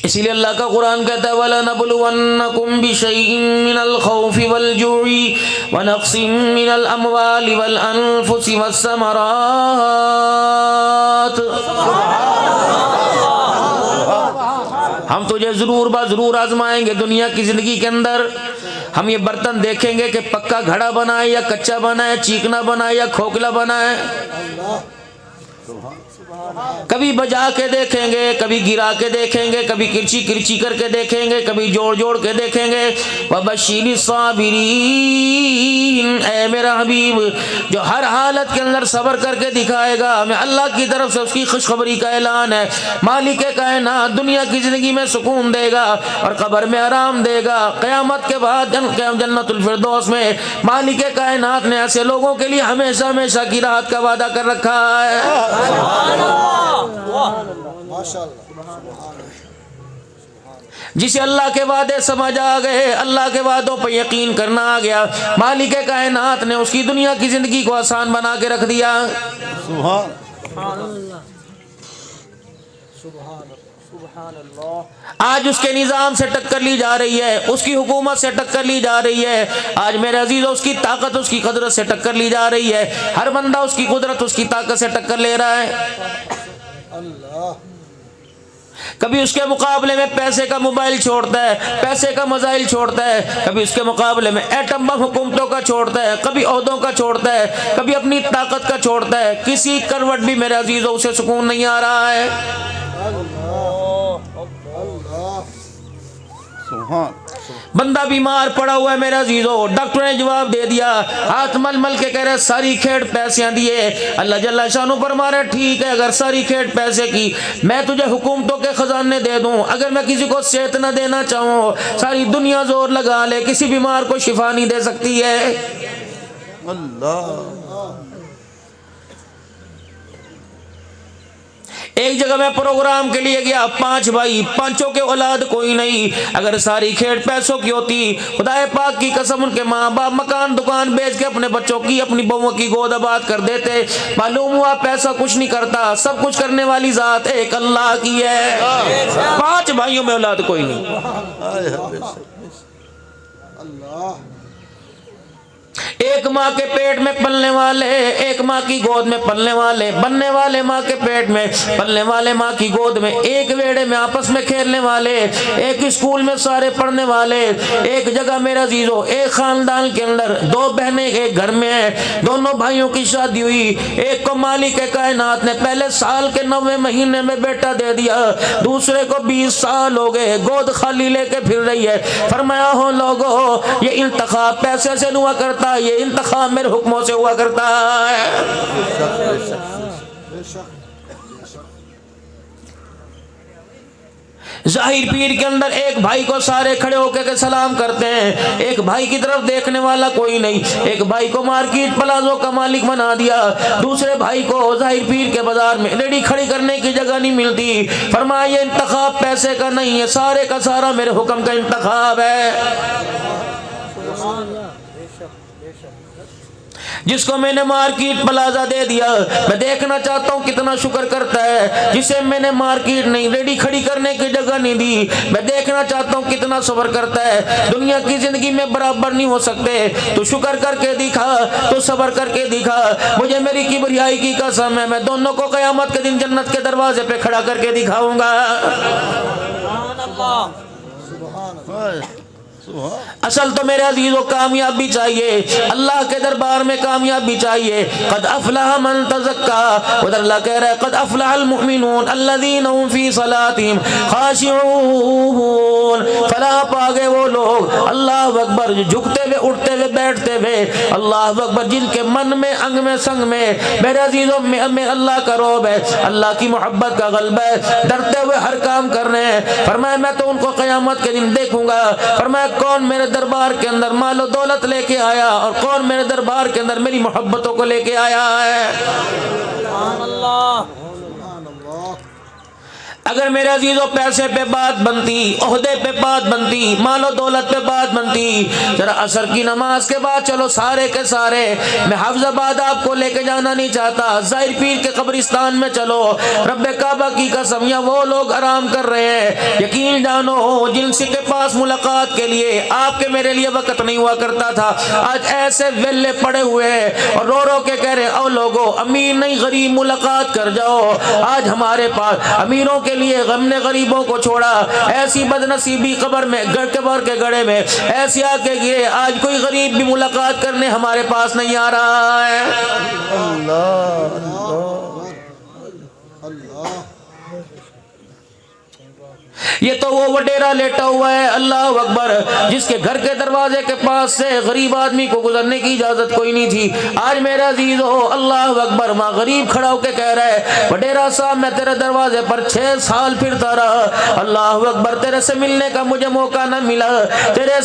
اسی لیے اللہ کا قرآن کہتا ہے وَلَنَبْلُوَنَّكُمْ بِشَيْءٍ مِّنَ الْخَوْفِ وَالْجُوعِ وَنَقْصٍ مِّنَ الْأَمْوَالِ وَالْأَنفُسِ وَالثَّمَرَاتِ۔ ہم تجھے ضرور ضرور آزمائیں گے دنیا کی زندگی کے اندر۔ ہم یہ برتن دیکھیں گے کہ پکا گھڑا بنا ہے یا کچا بنا ہے، چیکنا بنا ہے یا کھوکھلا بنا ہے، کبھی بجا کے دیکھیں گے، کبھی گرا کے دیکھیں گے، کبھی کرچی کرچی کر کے دیکھیں گے، کبھی جوڑ جوڑ کے دیکھیں گے۔ وَبَشِّرِ الصَّابِرِينَ، اے میرا حبیب جو ہر حالت کے اندر صبر کر کے دکھائے گا، میں اللہ کی طرف سے اس کی خوشخبری کا اعلان ہے۔ مالک کائنات دنیا کی زندگی میں سکون دے گا اور قبر میں آرام دے گا۔ قیامت کے بعد جنت الفردوس میں مالک کائنات نے ایسے لوگوں کے لیے ہمیشہ ہمیشہ کی راحت کا وعدہ کر رکھا ہے۔ جسے اللہ کے وعدے سمجھ آ گئے، اللہ کے وعدوں پر یقین کرنا آ گیا، مالک کائنات نے اس کی دنیا کی زندگی کو آسان بنا کے رکھ دیا۔ سبحان اللہ، آج اس کے نظام سے ٹکر لی جا رہی ہے، اس کی حکومت سے ٹکر لی جا رہی ہے۔ آج میرے عزیزو اس کی طاقت، اس کی قدرت سے ٹکر لی جا رہی ہے۔ ہر بندہ اس کی قدرت، اس کی طاقت سے ٹکر لے رہا ہے۔ کبھی اس کے مقابلے میں پیسے کا موبائل چھوڑتا ہے، پیسے کا میزائل چھوڑتا ہے، کبھی اس کے مقابلے میں ایٹم بم حکومتوں کا چھوڑتا ہے، کبھی عہدوں کا چھوڑتا ہے، کبھی اپنی طاقت کا چھوڑتا ہے۔ کسی کروٹ بھی میرے عزیزو اسے سکون نہیں آ رہا ہے۔ بندہ بیمار پڑا ہوا ہے میرا عزیزو، ڈاکٹر نے جواب دے دیا، ہاتھ مل مل کے کہہ رہے ساری کھیڑ پیسے دیے۔ اللہ جل شانہ فرما رہے ٹھیک ہے، اگر ساری کھیڑ پیسے کی میں تجھے حکومتوں کے خزانے دے دوں، اگر میں کسی کو صحت نہ دینا چاہوں، ساری دنیا زور لگا لے، کسی بیمار کو شفا نہیں دے سکتی ہے۔ اللہ، ایک جگہ میں پروگرام کے لیے گیا، 5 بھائی، 5 کے اولاد کوئی نہیں۔ اگر ساری کھیڑ پیسوں کی ہوتی، خدا پاک کی قسم ان کے ماں باپ مکان دکان بیچ کے اپنے بچوں کی، اپنی بہووں کی گود آباد کر دیتے۔ معلوم ہوا پیسہ کچھ نہیں کرتا، سب کچھ کرنے والی ذات ایک اللہ کی ہے۔ 5 بھائیوں میں اولاد کوئی نہیں۔ اللہ، ایک ماں کے پیٹ میں پلنے والے، ایک ماں کی گود میں پلنے والے، بننے والے ماں کے پیٹ میں، پلنے والے ماں کی گود میں، ایک ویڑے میں آپس میں کھیلنے والے، ایک اسکول میں سارے پڑھنے والے، ایک جگہ میرا عزیزو، ایک خاندان کے اندر 2 بہنیں ایک گھر میں ہیں، دونوں بھائیوں کی شادی ہوئی، ایک کو مالک کائنات نے پہلے سال کے 9ویں مہینے میں بیٹا دے دیا، دوسرے کو 20 سال ہو گئے، گود خالی لے کے پھر رہی ہے۔ فرمایا ہو لوگو، یہ انتخاب پیسے سے نہیں ہوا کرتا، یہ انتخاب میرے حکموں سے ہوا کرتا ہے۔ ظاہر پیر کے اندر ایک بھائی کو سارے کھڑے ہو کے سلام کرتے ہیں، ایک بھائی کی طرف دیکھنے والا کوئی نہیں، ایک بھائی کو مارکیٹ پلازوں کا مالک بنا دیا، دوسرے بھائی کو ظاہر پیر کے بازار میں ریڈی کھڑی کرنے کی جگہ نہیں ملتی۔ فرمایا یہ انتخاب پیسے کا نہیں ہے، سارے کا سارا میرے حکم کا انتخاب ہے۔ جس کو میں نے مارکیٹ پلازا دے دیا، میں دیکھنا چاہتا ہوں کتنا شکر کرتا ہے۔ جسے میں نے مارکیٹ نہیں ریڈی کھڑی کرنے کی جگہ نہیں دی، میں دیکھنا چاہتا ہوں کتنا صبر کرتا ہے۔ دنیا کی زندگی میں برابر نہیں ہو سکتے، تو شکر کر کے دکھا، تو صبر کر کے دکھا۔ مجھے میری کبریائی کی قسم ہے، میں دونوں کو قیامت کے دن جنت کے دروازے پہ کھڑا کر کے دکھاؤں گا۔ اصل تو میرے عزیزو کامیابی چاہیے، اللہ کے دربار میں کامیابی چاہیے۔ قد افلح من تزکا، ادھر اللہ کہہ رہا ہے قد افلح المؤمنون الذین هم فی صلاتهم خاشعون۔ فلاح پا گئے وہ لوگ، اللہ اکبر، جو جھکتے ہوئے اٹھتے ہوئے بیٹھتے ہوئے، اللہ اکبر، جن کے من میں انگ میں سنگ میں میرے عزیزو میں اللہ کا روب ہے، اللہ کی محبت کا غلبہ ہے، ڈرتے ہوئے ہر کام کر رہے ہیں۔ فرمایا میں تو ان کو قیامت کے دن دیکھوں گا۔ فرمایا کون میرے دربار کے اندر مال و دولت لے کے آیا اور کون میرے دربار کے اندر میری محبتوں کو لے کے آیا ہے۔ اگر میرے عزیزوں پیسے پہ بات بنتی، عہدے پہ بات بنتی، مال و دولت پہ بات بنتی، ذرا عصر کی نماز کے بعد چلو سارے کے سارے، میں حفظ آباد آپ کو لے کے جانا نہیں چاہتا، ظاہر پیر کے قبرستان میں چلو، رب کعبہ کی قسم یا وہ لوگ آرام کر رہے ہیں، یقین جانو جن سے کے پاس ملاقات کے لیے آپ کے میرے لیے وقت نہیں ہوا کرتا تھا، آج ایسے ویلے پڑے ہوئے ہیں اور رو رو کے کہہ رہے او لوگو امیر نہیں غریب ملاقات کر جاؤ۔ آج ہمارے پاس امیروں کے لیے غم نے غریبوں کو چھوڑا، ایسی بد نصیبی قبر میں قبر کے گڑھے میں ایسی آ کے گرے، آج کوئی غریب بھی ملاقات کرنے ہمارے پاس نہیں آ رہا ہے۔ اللہ اللہ یہ تو وہ وڈیرا لیٹا ہوا ہے، اللہ اکبر، جس کے گھر کے دروازے کے پاس سے غریب آدمی کو گزرنے کی اجازت کوئی نہیں تھی۔ آج میرا عزیز ہو اللہ اکبر، وہاں غریب کھڑا ہو کے کہہ رہا ہے وڈیرا صاحب میں تیرے دروازے پر 6 سال پھرتا رہا، اللہ اکبر، تیرے سے ملنے کا مجھے موقع نہ ملا، تیرے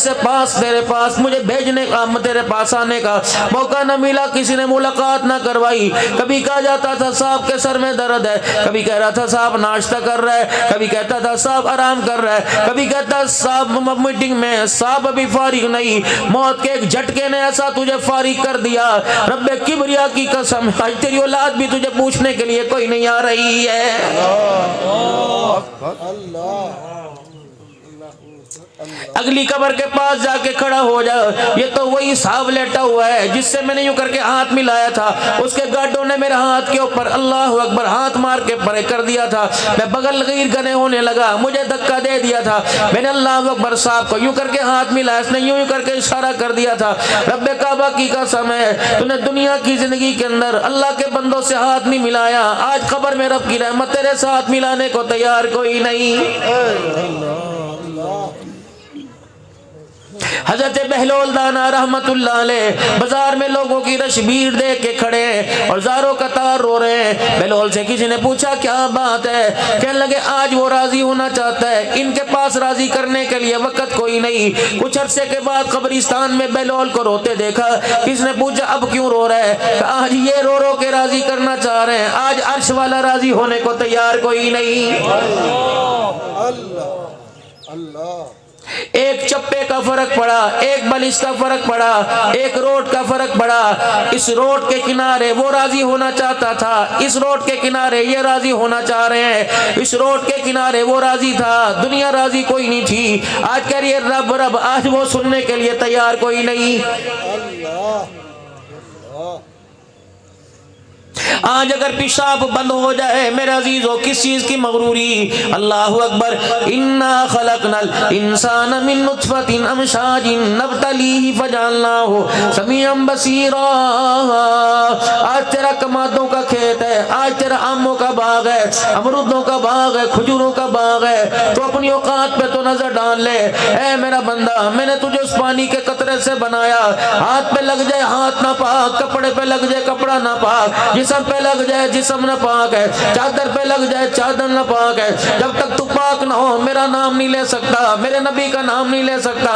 پاس مجھے بھیجنے کا، تیرے پاس آنے کا موقع نہ ملا، کسی نے ملاقات نہ کروائی۔ کبھی کہا جاتا تھا صاحب کے سر میں درد ہے، کبھی کہہ رہا تھا صاحب ناشتہ کر رہا ہے، کبھی کہتا تھا صاحب آرام کر رہا ہے، کبھی کہتا صاحب میٹنگ میں، صاحب ابھی فارغ نہیں، موت کے ایک جھٹکے نے ایسا تجھے فارغ کر دیا، رب کبریا کی قسم آج تیری اولاد بھی تجھے پوچھنے کے لیے کوئی نہیں آ رہی ہے۔ اگلی قبر کے پاس جا کے کھڑا ہو جا، یہ تو وہی صاحب لیٹا ہوا ہے جس سے میں نے یوں کر کے ہاتھ ملایا تھا، اس کے گاڈوں نے میرے ہاتھ کے اوپر اللہ اکبر ہاتھ مار کے پرے کر دیا تھا، میں بغل غیر گنے ہونے لگا، مجھے دھکا دے دیا تھا، میں نے اللہ اکبر صاحب کو یوں کر کے ہاتھ ملایا، اس نے یوں کر کے اشارہ کر دیا تھا، رب کعبہ کی قسم ہے تو نے دنیا کی زندگی کے اندر اللہ کے بندوں سے ہاتھ نہیں ملایا، آج قبر میں رب کی رحمت تیرے ساتھ ملانے کو تیار کوئی نہیں۔ حضرت بہلول دانا رحمت اللہ علیہ بازار میں لوگوں کی رش بھیڑ دیکھ کے کھڑے ہیں اور زاروں قطار رو رہے ہیں۔ بہلول سے کسی نے پوچھا کیا بات ہے؟ کہنے لگے آج وہ راضی ہونا چاہتا ہے، ان کے پاس راضی کرنے کے لیے وقت کوئی نہیں۔ کچھ عرصے کے بعد قبرستان میں بہلول کو روتے دیکھا، کسی نے پوچھا اب کیوں رو رہا ہے؟ آج یہ رو رو کے راضی کرنا چاہ رہے ہیں، آج عرش والا راضی ہونے کو تیار کوئی نہیں۔ اللہ اللہ ایک چپے کا فرق پڑا، ایک بلش کا فرق پڑا، ایک روڈ کا فرق پڑا، اس روڈ کے کنارے وہ راضی ہونا چاہتا تھا، اس روڈ کے کنارے یہ راضی ہونا چاہ رہے ہیں، اس روڈ کے کنارے وہ راضی تھا، دنیا راضی کوئی نہیں تھی، آج کہہ رہی ہے رب رب، آج وہ سننے کے لیے تیار کوئی نہیں۔ آج اگر پیشاب بند ہو جائے میرے عزیزو کس چیز کی مغروری؟ اللہ اکبر، انا خلقنا الانسان من نطفۃ امشاج نبتلیہ فجعلناہ سمیعا بصیرا۔ آج تیرا کمادوں کا کھیت ہے، آج تیرا آموں کا باغ ہے، امرودوں کا باغ ہے، کھجوروں کا باغ ہے، تو اپنی اوقات پہ تو نظر ڈال لے۔ اے میرا بندہ، میں نے تجھے اس پانی کے قطرے سے بنایا، ہاتھ پہ لگ جائے ہاتھ نہ پاک، کپڑے پہ لگ جائے کپڑا نہ پاک، جسم پہ لگ جائے جسم نہ پاک ہے، چادر پہ لگ جائے چادر نہ پاک ہے، جب تک تو پاک نہ ہو میرا نام نہیں لے سکتا، میرے نبی کا نام نہیں لے سکتا،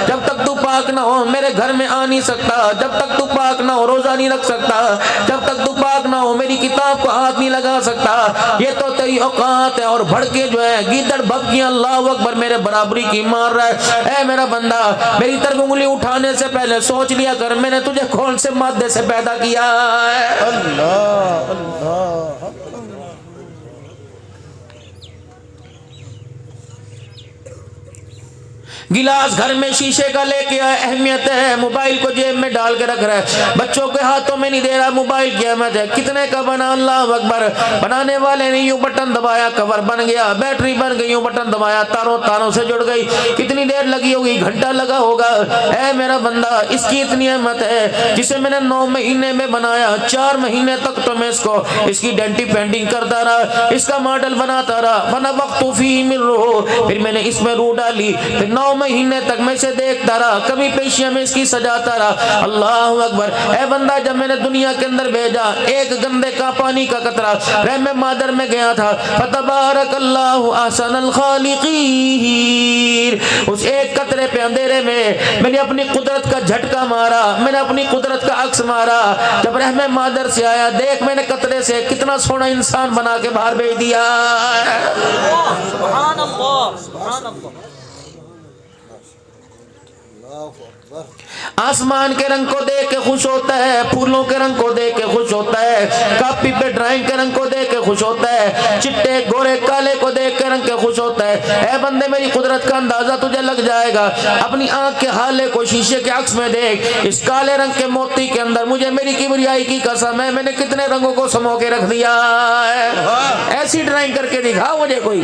جب تک تو پاک نہ ہو میرے گھر میں آ نہیں سکتا، جب تک تو پاک نہ ہو روزہ نہیں رکھ سکتا، جب تک تو پاک نہ ہو میری کتاب کو ہاتھ نہیں لگا سکتا۔ یہ تو تیری اوقات ہے، اور بڑھ کے جو ہے گیدڑ بھبکیاں اللہ اکبر میرے برابری کی مار رہا ہے۔ اے میرا بندہ، میری طرف انگلی اٹھانے سے پہلے سوچ لیا کر میں نے تجھے کون سے مادے سے پیدا کیا ہے۔ اللہ اللہ گلاس گھر میں شیشے کا لے کے آئے، اہمیت ہے، موبائل کو جیب میں ڈال کے رکھ رہا ہے، بچوں کے ہاتھوں میں نہیں دے رہا، موبائل کی اہمیت ہے، کتنے کا بنا اللہ اکبر، بنانے والے نے یوں بٹن دبایا کور بن گیا، بیٹری بن گئی، یوں بٹن دبایا تاروں سے جڑ گئی، کتنی دیر لگی ہوگی؟ گھنٹہ لگا ہوگا۔ اے میرا بندہ، اس کی اتنی اہمیت ہے جسے میں نے 9 مہینے میں بنایا، 4 مہینے تک تو میں اس کی ڈینٹی پینٹنگ کرتا رہا، اس کا ماڈل بناتا رہا، فنفخت فیہ من روح، پھر میں نے اس میں روح ڈالی، پھر 9 مہینے تک میں اسے دیکھتا رہا, کبھی پیشیاں میں اس کی سجاتا رہا. اللہ اکبر. اے بندہ, جب میں نے دنیا کے اندر بھیجا ایک گندے کا پانی کا قطرہ رحم مادر میں گیا تھا. فتبارک اللہ احسن الخالقین. اس ایک قطرے پہ اندھیرے میں نے اپنی قدرت کا جھٹکا مارا, میں نے اپنی قدرت کا عکس مارا. جب رحم مادر سے آیا, دیکھ میں نے قطرے سے کتنا سونا انسان بنا کے باہر بھیج دیا. سبحان اللہ, سبحان اللہ. آسمان کے رنگ کو دیکھ کے خوش ہوتا ہے, پھولوں کے رنگ کو دیکھ کے خوش ہوتا ہے, کاپی پہ ڈرائنگ کے رنگ کو دیکھ کے خوش ہوتا ہے, چٹے گورے کالے کو دیکھ کے رنگ کے خوش ہوتا ہے. اے بندے, میری قدرت کا اندازہ تجھے لگ جائے گا. اپنی آنکھ کے حالے کو شیشے کے عکس میں دیکھ. اس کالے رنگ کے موتی کے اندر مجھے میری کبریائی کی قسم ہے, میں نے کتنے رنگوں کو سمو کے رکھ دیا ہے. ایسی ڈرائنگ کر کے دکھا مجھے کوئی.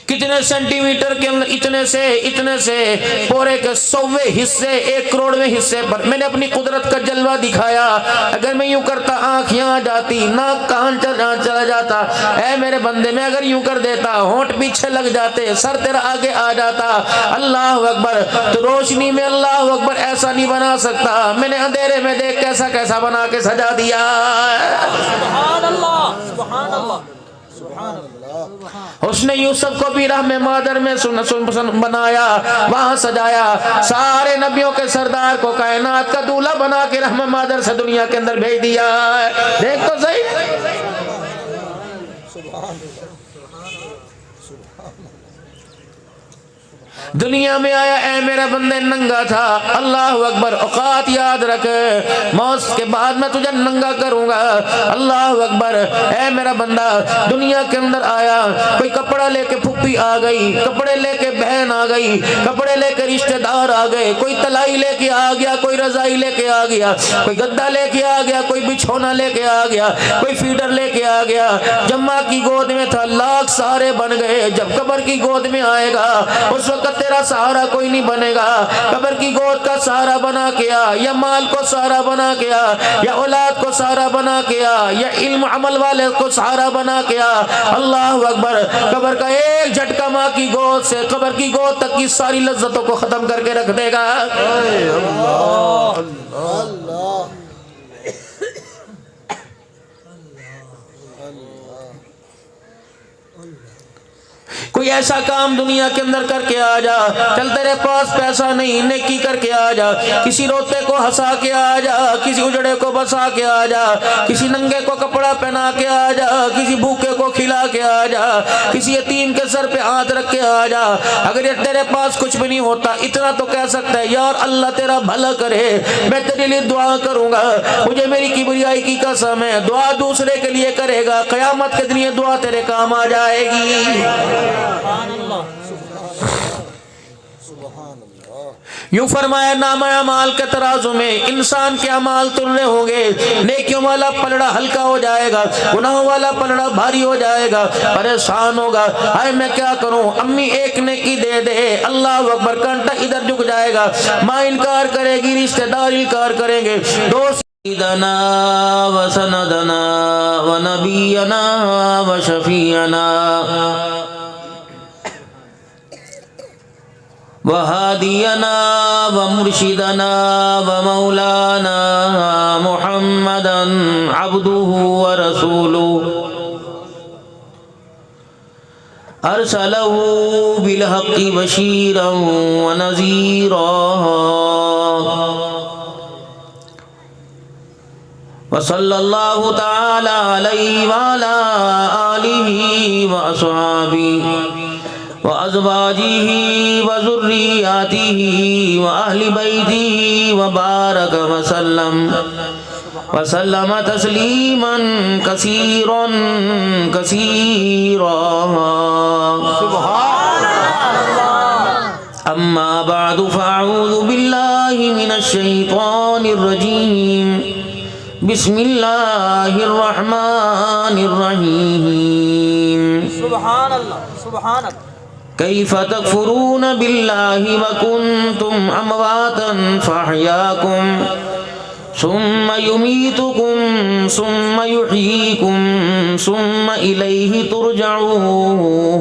کتنے سینٹی میٹر کے اندر اتنے سے پورے کے 100ویں حصے 1 کروڑویں حصے پر میں نے اپنی قدرت کا جلوہ دکھایا. اگر میں یوں کرتا آنکھ یہاں جاتی, ناک کان چلا جاتا. اے میرے بندے, میں اگر یوں کر دیتا ہونٹ پیچھے لگ جاتے, سر تیرا آگے آ جاتا. اللہ اکبر. تو روشنی میں اللہ اکبر ایسا نہیں بنا سکتا, میں نے اندھیرے میں دیکھ کیسا بنا کے سجا دیا. سبحان اللہ, سبحان اللہ, سبحان اللہ. حسن یوسف کو بھی رحم مادر میں بنایا, وہاں سجایا. سارے نبیوں کے سردار کو کائنات کا دولہا بنا کے رحم مادر سے دنیا کے اندر بھیج دیا. دیکھ تو صحیح. دنیا میں آیا اے میرا بندے ننگا تھا. اللہ اکبر. اوقات یاد رکھ, موت کے بعد میں تجھے ننگا کروں گا. اللہ اکبر. اے میرا بندہ, دنیا کے اندر آیا, کوئی کپڑا لے کے پھپھی آ گئی, کپڑے لے کے بہن آ گئی, کپڑے لے کے رشتہ دار آ گئے, کوئی تلائی لے کے آ گیا, کوئی رضائی لے کے آ گیا, کوئی گدا لے کے آ گیا, کوئی بچھونا لے کے آ گیا, کوئی فیڈر لے کے آ گیا. جب ماں کی گود میں تھا لاکھ سارے بن گئے, جب قبر کی گود میں آئے گا اس وقت تیرا سہارا کوئی نہیں بنے گا. قبر کی گود کا سہارا بنا کے آ, یا مال کو سہارا بنا کے آ, یا اولاد کو سہارا بنا کے آ, یا علم عمل والے کو سہارا بنا کے آ. اللہ اکبر. قبر کا ایک جھٹکا ماں کی گود سے قبر کی گود تک کی ساری لذتوں کو ختم کر کے رکھ دے گا. کوئی ایسا کام دنیا کے اندر کر کے آ جا. چل تیرے پاس پیسہ نہیں, نیکی کر کے آ جا. کسی روتے کو ہنسا کے آ جا, کسی اجڑے کو بسا کے آ جا, کسی ننگے کو کپڑا پہنا کے آ جا, کسی بھوکے کو کھلا کے آ جا, کسی یتیم کے سر پہ ہاتھ رکھ کے آ جا. اگر یہ تیرے پاس کچھ بھی نہیں ہوتا, اتنا تو کہہ سکتا ہے یار اللہ تیرا بھلا کرے, میں تیرے لیے دعا کروں گا. مجھے میری کبریائی کی قسم ہے, دعا دوسرے کے لیے کرے گا, قیامت کے دن یہ دعا تیرے کام آ جائے گی. سبحان اللہ, سبحان اللہ. یوں فرمایا نامہ اعمال کے ترازو میں انسان کے اعمال تلنے ہوں گے. نیکیوں والا پلڑا ہلکا ہو جائے گا, گناہوں والا پلڑا بھاری ہو جائے گا, پریشان ہوگا. ہائے میں کیا کروں, امی ایک نیکی دے دے, اللہ اکبر, کانٹا ادھر جھک جائے گا. ماں انکار کرے گی, رشتہ دار انکار کریں گے, دوست سیدنا و سندنا و نبینا و شفیعنا وهادينا ومرشدنا ومولانا محمدا عبده ورسوله أرسله بالحق بشيرا ونذيرا وصلى الله تعالى عليه وعلى آله وأصحابه وأزواجه وذرياته وأهل بيته وبارك وسلم تسليما كثيرا كثيرا. أما بعد فأعوذ بالله من الشيطان الرجيم. بسم الله الرحمن الرحيم. سبحان اللہ, سبحان اللہ. كيف تكفرون بالله وكنتم أمواتا فأحياكم ثم يميتكم ثم يحييكم ثم إليه ترجعون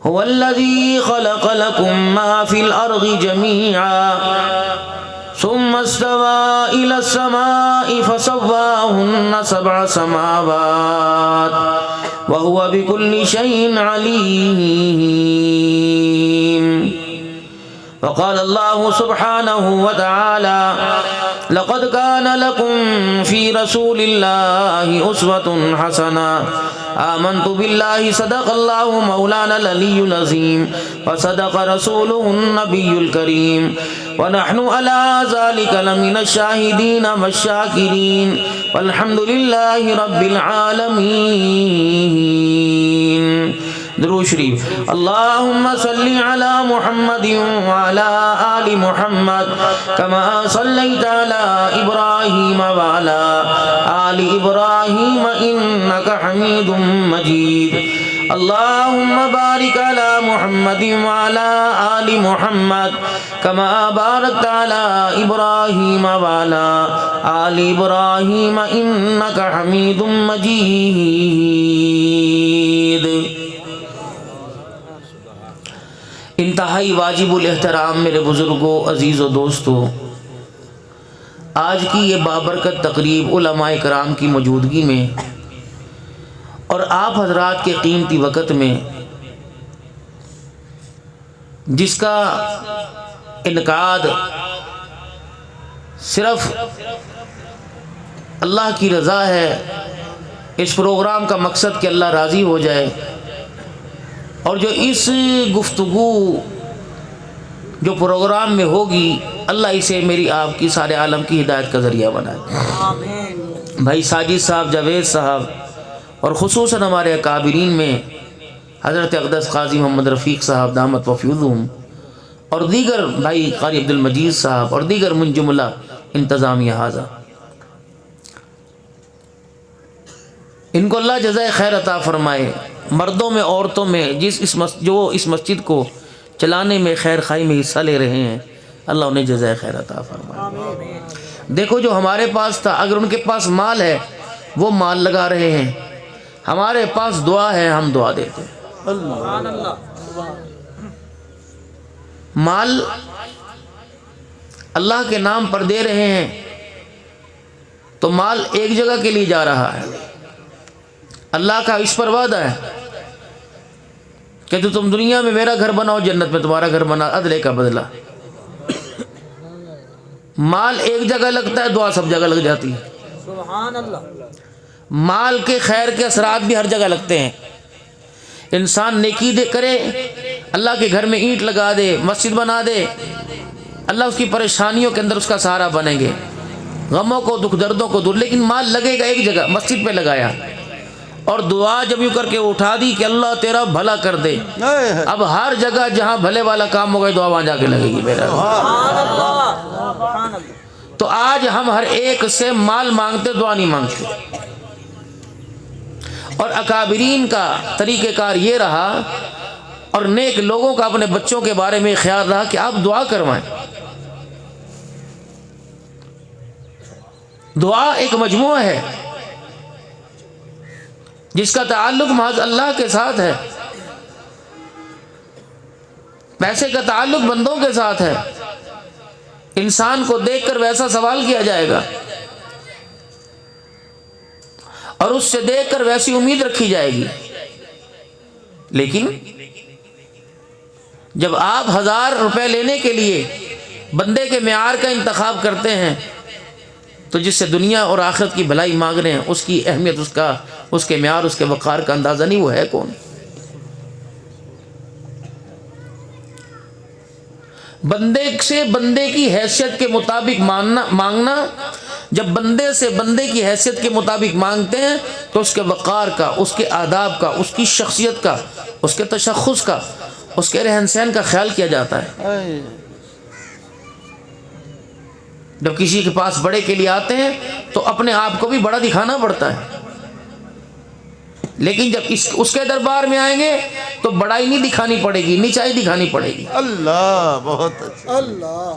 هو الذي خلق لكم ما في الأرض جميعا ثم استوى إلى السماء فسواهن 7 سماوات وهو بكل شيء عليم. وقال الله سبحانه وتعالى لقد كان لكم في رسول الله أسوة حسنة آمنت بالله صدق الله مولانا العلي العظيم وصدق رسوله النبي الكريم ونحن على ذلك لمن الشاهدين والشاكرين والحمد لله رب العالمين. درود شریف. اللهم صل على محمد وعلى آل محمد كما صليت على إبراهيم وعلى آل إبراهيم إنك حميد مجيد. اللهم بارك على محمد وعلى آل محمد كما باركت على إبراهيم وعلى آل إبراهيم إنك حميد مجيد. انتہائی واجب الاحترام میرے بزرگوں، عزیز و دوستوں، آج کی یہ بابرکت تقریب علماء کرام کی موجودگی میں اور آپ حضرات کے قیمتی وقت میں جس کا انعقاد صرف اللہ کی رضا ہے، اس پروگرام کا مقصد کہ اللہ راضی ہو جائے، اور جو اس گفتگو جو پروگرام میں ہوگی اللہ اسے میری آپ کی سارے عالم کی ہدایت کا ذریعہ بنائے. آمین. بھائی ساجد صاحب، جاوید صاحب، اور خصوصاً ہمارے اکابرین میں حضرت اقدس قاضی محمد رفیق صاحب دامت وفیضہم، اور دیگر بھائی قاری عبد المجید صاحب اور دیگر من جملہ انتظامیہ حاضر، ان کو اللہ جزائے خیر عطا فرمائے. مردوں میں عورتوں میں جو اس مسجد کو چلانے میں خیر خائی میں حصہ لے رہے ہیں، اللہ انہیں جزائے خیر عطا فرمائے. دیکھو جو ہمارے پاس تھا، اگر ان کے پاس مال ہے وہ مال لگا رہے ہیں، ہمارے پاس دعا ہے ہم دعا دیتے ہیں. سبحان اللہ. مال اللہ کے نام پر دے رہے ہیں تو مال ایک جگہ کے لیے جا رہا ہے. اللہ کا اس پر وعدہ ہے کہ تو تم دنیا میں میرا گھر بناؤ، جنت میں تمہارا گھر بنا، عدلے کا بدلہ. مال ایک جگہ لگتا ہے، دعا سب جگہ لگ جاتی ہے. سبحان اللہ. مال کے خیر کے اثرات بھی ہر جگہ لگتے ہیں. انسان نیکی دے کرے، اللہ کے گھر میں اینٹ لگا دے، مسجد بنا دے، اللہ اس کی پریشانیوں کے اندر اس کا سہارا بنیں گے، غموں کو دکھ دردوں کو دور. لیکن مال لگے گا ایک جگہ، مسجد پہ لگایا، اور دعا جب یوں کر کے اٹھا دی کہ اللہ تیرا بھلا کر دے، اب ہر جگہ جہاں بھلے والا کام ہوگا دعا وہاں جا کے لگے گی میرا. سبحان اللہ. سبحان اللہ. تو آج ہم ہر ایک سے مال مانگتے، دعا نہیں مانگتے. اور اکابرین کا طریقہ کار یہ رہا، اور نیک لوگوں کا اپنے بچوں کے بارے میں خیال رہا کہ آپ دعا کروائیں. دعا ایک مجموعہ ہے جس کا تعلق محض اللہ کے ساتھ ہے، پیسے کا تعلق بندوں کے ساتھ ہے. انسان کو دیکھ کر ویسا سوال کیا جائے گا اور اس سے دیکھ کر ویسی امید رکھی جائے گی. لیکن جب آپ 1000 روپے لینے کے لیے بندے کے معیار کا انتخاب کرتے ہیں تو جس سے دنیا اور آخرت کی بھلائی مانگ رہے ہیں، اس کی اہمیت، اس کے معیار، اس کے وقار کا اندازہ نہیں، وہ ہے کون؟ بندے سے بندے کی حیثیت کے مطابق مانگنا. جب بندے سے بندے کی حیثیت کے مطابق مانگتے ہیں تو اس کے وقار کا، اس کے آداب کا، اس کی شخصیت کا، اس کے تشخص کا، اس کے رہن سہن کا خیال کیا جاتا ہے. جب کسی کے پاس بڑے کے لیے آتے ہیں تو اپنے آپ کو بھی بڑا دکھانا پڑتا ہے، لیکن جب اس کے دربار میں آئیں گے تو بڑائی نہیں دکھانی پڑے گی، نیچائی دکھانی پڑے گی. اللہ بہت اچھا. اللہ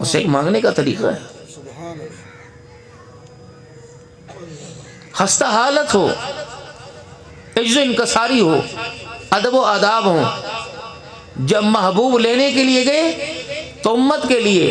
اسے ایک مانگنے کا طریقہ ہے. خستہ حالت ہو, عجز و انکساری ہو, ادب و آداب ہوں. جب محبوب لینے کے لیے گئے تو امت کے لیے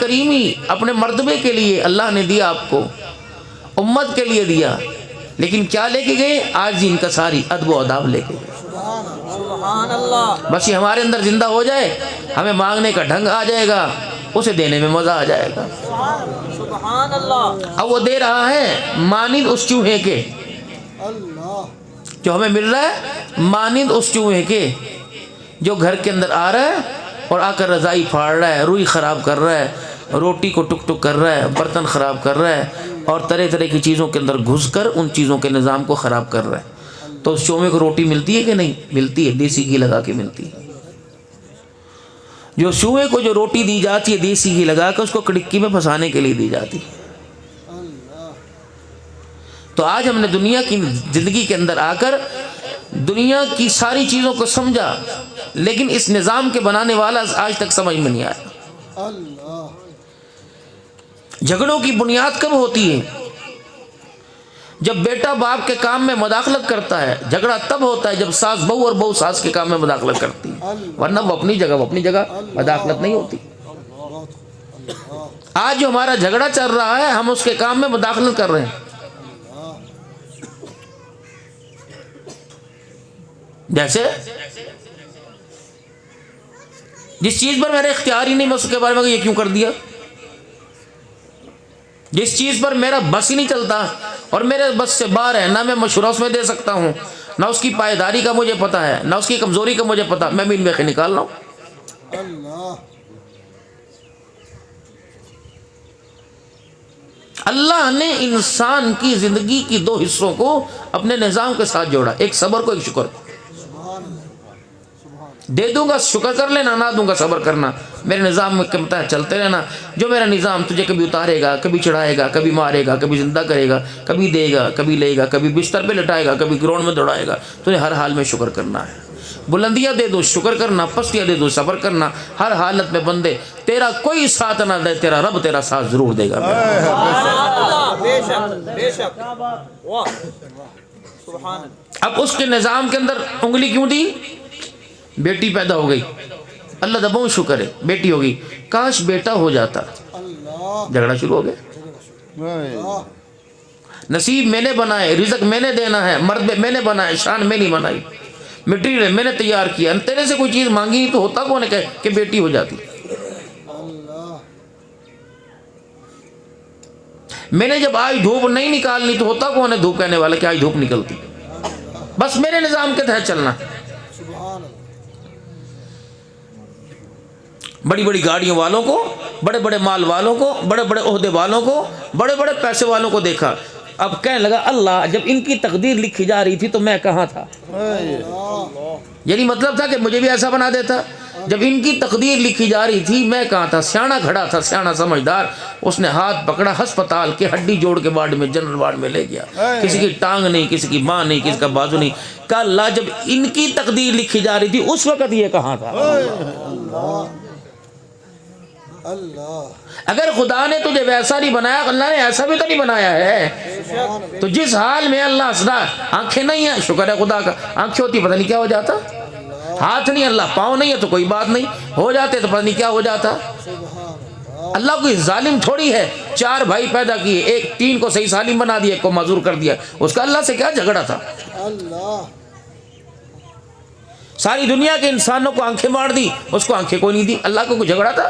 کریمی, اپنے مرتبے کے لیے اللہ نے دیا, آپ کو امت کے لیے دیا. لیکن کیا لے کے گئے؟ عاجزی, انکساری, ادب و آداب لے کے گئے. سبحان اللہ. بس یہ ہمارے اندر زندہ ہو جائے, ہمیں مانگنے کا ڈھنگ آ جائے گا, اسے دینے میں مزہ آ جائے گا. سبحان اللہ. اب وہ دے رہا ہے مانند اس چوہے کے, جو ہمیں مل رہا ہے مانند اس چوہے کے جو گھر کے اندر آ رہا ہے اور آ کر رضائی پھاڑ رہا ہے, روئی خراب کر رہا ہے, روٹی کو ٹک ٹک کر رہا ہے, برتن خراب کر رہا ہے, اور طرح طرح کی چیزوں کے اندر گھس کر ان چیزوں کے نظام کو خراب کر رہا ہے. تو اس چوہے کو روٹی ملتی ہے کہ نہیں ملتی ہے؟ دیسی گھی لگا کے ملتی ہے. جو چوہے کو جو روٹی دی جاتی ہے دیسی گھی لگا کر اس کو کڑکی میں پھنسانے کے لیے دی جاتی ہے. تو آج ہم نے دنیا کی زندگی کے اندر آ کر دنیا کی ساری چیزوں کو سمجھا, لیکن اس نظام کے بنانے والا آج تک سمجھ میں نہیں آیا. جھگڑوں کی بنیاد کب ہوتی ہے؟ جب بیٹا باپ کے کام میں مداخلت کرتا ہے. جھگڑا تب ہوتا ہے جب ساس بہو اور بہو ساس کے کام میں مداخلت کرتی ہے, ورنہ وہ اپنی جگہ مداخلت نہیں ہوتی. آج جو ہمارا جھگڑا چل رہا ہے ہم اس کے کام میں مداخلت کر رہے ہیں. جیسے جس چیز پر میرا اختیار ہی نہیں میں اس کے بارے میں یہ کیوں کر دیا, جس چیز پر میرا بس ہی نہیں چلتا اور میرے بس سے باہر ہے, نہ میں مشورہ اس میں دے سکتا ہوں, نہ اس کی پائیداری کا مجھے پتا ہے, نہ اس کی کمزوری کا مجھے پتا, میں مین بیخی نکال رہا ہوں. اللہ نے انسان کی زندگی کی دو حصوں کو اپنے نظام کے ساتھ جوڑا, ایک صبر کو, ایک شکر کو. دے دوں گا شکر کر لینا, نہ دوں گا صبر کرنا. میرے نظام میں کمتا ہے چلتے رہنا. جو میرا نظام تجھے کبھی اتارے گا, کبھی چڑھائے گا, کبھی مارے گا, کبھی زندہ کرے گا, کبھی دے گا, کبھی لے گا, کبھی بستر پہ لٹائے گا, کبھی گراؤنڈ میں دوڑائے گا. تجھے ہر حال میں شکر کرنا ہے. بلندیاں دے دو شکر کرنا, پستیاں دے دو صبر کرنا. ہر حالت میں بندے تیرا کوئی ساتھ نہ دے, تیرا رب تیرا ساتھ ضرور دے گا. بے شک بے شک. واہ سبحان اللہ. اب اس کے نظام کے اندر انگلی کیوں دی؟ بیٹی پیدا ہو گئی, اللہ کا بہت شکر ہے بیٹی ہو گئی. کاش بیٹا ہو جاتا, جھگڑا شروع ہو گیا. نصیب میں نے بنائے, رزق میں نے دینا ہے, مرد میں نے بنائے, شان میں نہیں بنائی, مٹیریل میں نے تیار کیا. تیرے سے کوئی چیز مانگی نہیں تو ہوتا کون ہے کہ بیٹی ہو جاتی. میں نے جب آج دھوپ نہیں نکالنی تو ہوتا کون ہے دھوپ کہنے والا کہ آج دھوپ نکلتی. بس میرے نظام کے تحت چلنا. بڑی بڑی گاڑیوں والوں کو, بڑے بڑے مال والوں کو, بڑے بڑے عہدے والوں کو, بڑے بڑے پیسے والوں کو دیکھا. اب کہنے لگا اللہ جب ان کی تقدیر لکھی جا رہی تھی تو میں کہاں تھا. یعنی مطلب تھا کہ مجھے بھی ایسا بنا دیتا. جب ان کی تقدیر لکھی جا رہی تھی میں کہاں تھا. سیاںا کھڑا تھا, سیاںا سمجھدار, اس نے ہاتھ پکڑا, ہسپتال کے ہڈی جوڑ کے وارڈ میں, جنرل وارڈ میں لے گیا. کسی کی ٹانگ نہیں, کسی کی باں نہیں, کسی کا بازو نہیں. کہا اللہ جب ان کی تقدیر لکھی جا رہی تھی اس وقت یہ کہاں تھا. اگر خدا نے تجھے ویسا نہیں بنایا, اللہ نے ایسا بھی تو نہیں بنایا ہے. تو جس حال میں اللہ ہنسدا, آنکھیں نہیں ہیں شکر ہے خدا کا, آنکھیں ہوتی پتہ نہیں کیا ہو جاتا, ہاتھ نہیں اللہ, پاؤں نہیں ہے تو کوئی بات نہیں, ہو جاتے تو پتہ نہیں کیا ہو جاتا. اللہ کوئی ظالم تھوڑی ہے. 4 بھائی پیدا کیے, ایک 3 کو صحیح سالم بنا دیا, ایک کو معذور کر دیا. اس کا اللہ سے کیا جھگڑا تھا. ساری دنیا کے انسانوں کو آنکھیں مار دی, اس کو آنکھیں کوئی نہیں دی. اللہ کو کوئی جھگڑا تھا.